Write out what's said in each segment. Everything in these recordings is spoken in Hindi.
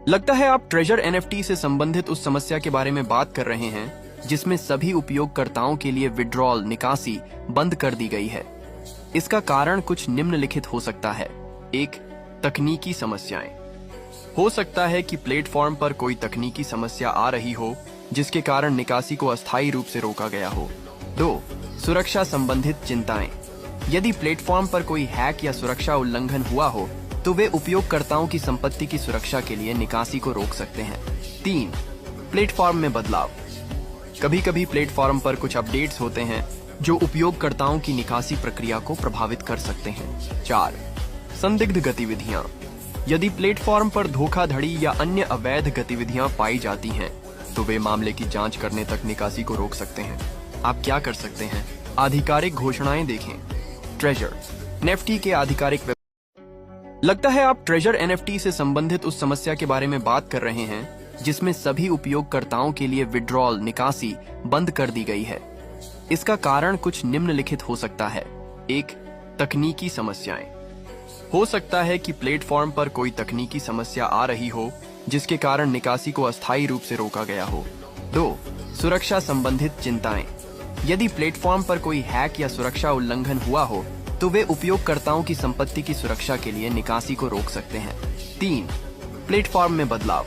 लगता है आप ट्रेजर एनएफटी से संबंधित उस समस्या के बारे में बात कर रहे हैं जिसमें सभी उपयोगकर्ताओं के लिए विड्रॉल निकासी बंद कर दी गई है। इसका कारण कुछ निम्नलिखित हो सकता है। 1. तकनीकी समस्याएं। हो सकता है कि प्लेटफॉर्म पर कोई तकनीकी समस्या आ रही हो जिसके कारण निकासी को अस्थायी रूप से रोका गया हो। 2. सुरक्षा संबंधित चिंताएं। यदि प्लेटफॉर्म पर कोई हैक या सुरक्षा उल्लंघन हुआ हो तो वे उपयोगकर्ताओं की संपत्ति की सुरक्षा के लिए निकासी को रोक सकते हैं। 3. प्लेटफॉर्म में बदलाव। कभी कभी प्लेटफॉर्म पर कुछ अपडेट्स होते हैं जो उपयोगकर्ताओं की निकासी प्रक्रिया को प्रभावित कर सकते हैं। 4. संदिग्ध गतिविधियां। यदि प्लेटफॉर्म पर धोखाधड़ी या अन्य अवैध गतिविधियां पाई जाती हैं, तो वे मामले की जांच करने तक निकासी को रोक सकते हैं। आप क्या कर सकते हैं? आधिकारिक घोषणाएं देखें। ट्रेजर एनएफटी के आधिकारिक लगता है आप ट्रेजर एनएफटी से संबंधित उस समस्या के बारे में बात कर रहे हैं जिसमें सभी उपयोगकर्ताओं के लिए विड्रॉल निकासी बंद कर दी गई है। इसका कारण कुछ निम्नलिखित हो सकता है। 1. तकनीकी समस्याएं। हो सकता है कि प्लेटफॉर्म पर कोई तकनीकी समस्या आ रही हो जिसके कारण निकासी को अस्थायी रूप से रोका गया हो। 2. सुरक्षा संबंधित चिंताएं। यदि प्लेटफॉर्म पर कोई हैक या सुरक्षा उल्लंघन हुआ हो तो वे उपयोगकर्ताओं की संपत्ति की सुरक्षा के लिए निकासी को रोक सकते हैं। 3. प्लेटफॉर्म में बदलाव।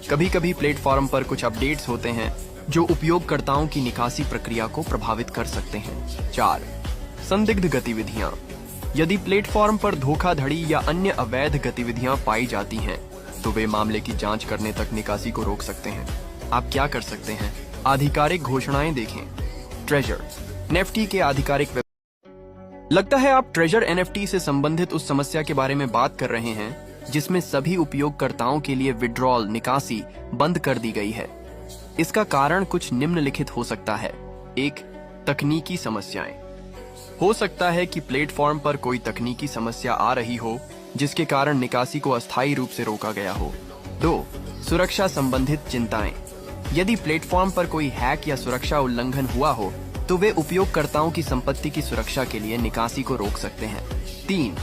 कभी कभी प्लेटफॉर्म पर कुछ अपडेट्स होते हैं जो उपयोगकर्ताओं की निकासी प्रक्रिया को प्रभावित कर सकते हैं। 4. संदिग्ध गतिविधियां। यदि प्लेटफॉर्म पर धोखाधड़ी या अन्य अवैध गतिविधियां पाई जाती हैं, तो वे मामले की जांच करने तक निकासी को रोक सकते हैं। आप क्या कर सकते हैं? आधिकारिक घोषणाएं देखें। ट्रेजर एनएफटी के आधिकारिक लगता है आप ट्रेजर एनएफटी से संबंधित उस समस्या के बारे में बात कर रहे हैं जिसमें सभी उपयोगकर्ताओं के लिए विड्रॉल निकासी बंद कर दी गई है। इसका कारण कुछ निम्नलिखित हो सकता है। 1. तकनीकी समस्याएं। हो सकता है कि प्लेटफॉर्म पर कोई तकनीकी समस्या आ रही हो जिसके कारण निकासी को अस्थायी रूप से रोका गया हो। 2. सुरक्षा संबंधित चिंताएं। यदि प्लेटफॉर्म पर कोई हैक या सुरक्षा उल्लंघन हुआ हो तो वे उपयोगकर्ताओं की संपत्ति की सुरक्षा के लिए निकासी को रोक सकते हैं। 3.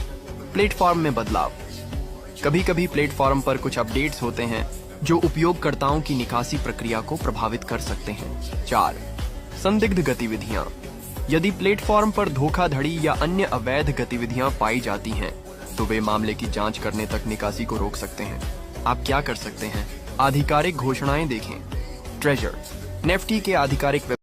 प्लेटफॉर्म में बदलाव। कभी कभी प्लेटफॉर्म पर कुछ अपडेट्स होते हैं जो उपयोगकर्ताओं की निकासी प्रक्रिया को प्रभावित कर सकते हैं। 4. संदिग्ध गतिविधियां। यदि प्लेटफॉर्म पर धोखाधड़ी या अन्य अवैध गतिविधियां पाई जाती हैं, तो वे मामले की जांच करने तक निकासी को रोक सकते हैं। आप क्या कर सकते हैं? आधिकारिक घोषणाएं देखें। ट्रेजर एनएफटी के आधिकारिक